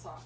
this off.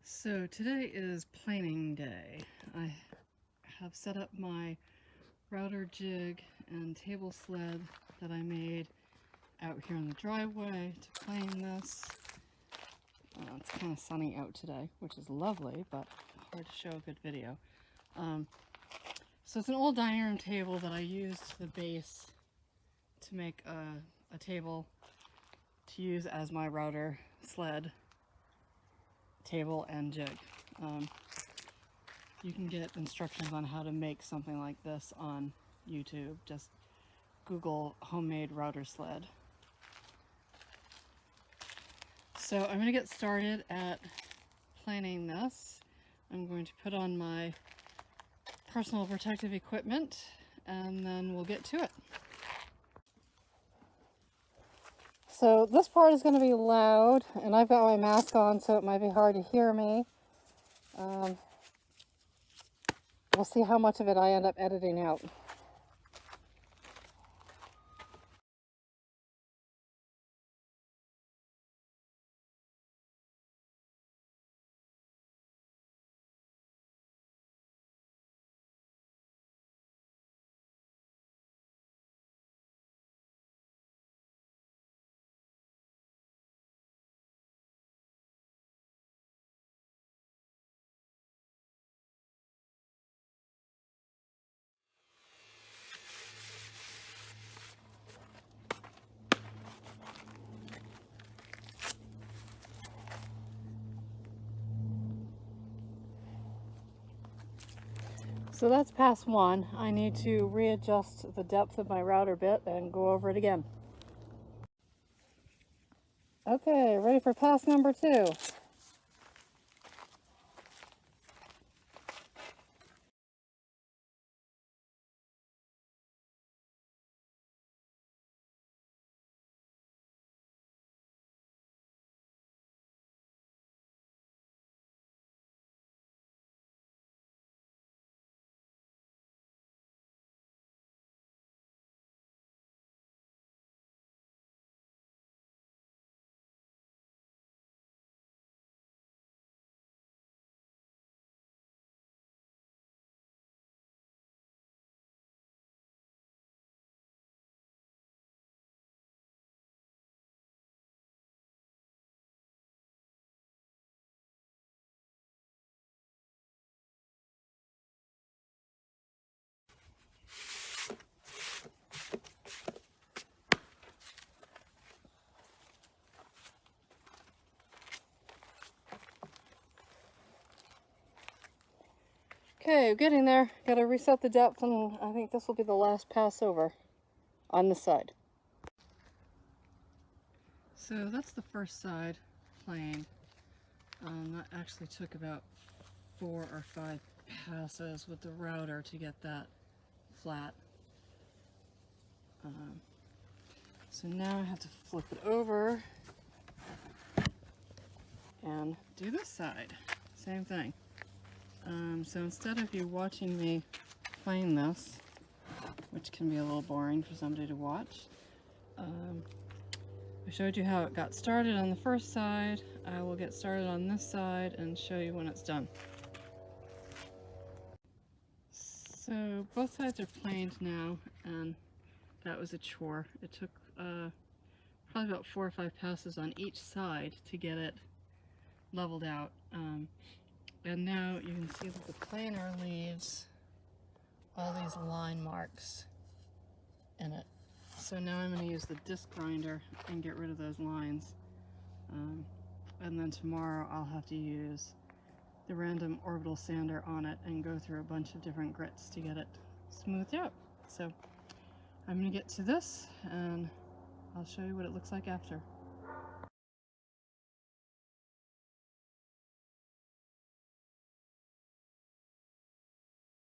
So today is planing day. I have set up my router jig and table sled that I made out here in the driveway to plane this. It's kind of sunny out today, which is lovely, but hard to show a good video. So it's an old dining room table that I used the base to make a table to use as my router, sled, table, and jig. You can get instructions on how to make something like this on YouTube. Just Google homemade router sled. So I'm going to get started at planing this. I'm going to put on my personal protective equipment and then we'll get to it. So this part is going to be loud and I've got my mask on so it might be hard to hear me. We'll see how much of it I end up editing out. So that's pass one. I need to readjust the depth of my router bit and go over it again. Okay, ready for pass number two. Okay, getting there. Got to reset the depth and I think this will be the last pass over on this side. So that's the first side planed. That actually took about 4 or 5 passes with the router to get that flat. So now I have to flip it over and do this side. Same thing. So instead of you watching me plane this, which can be a little boring for somebody to watch, I showed you how it got started on the first side. I will get started on this side and show you when it's done. So both sides are planed now, and that was a chore. It took probably about 4 or 5 passes on each side to get it leveled out. And now you can see that the planer leaves all these line marks in it. So now I'm going to use the disc grinder and get rid of those lines. And then tomorrow I'll have to use the random orbital sander on it and go through a bunch of different grits to get it smoothed out. So I'm going to get to this and I'll show you what it looks like after.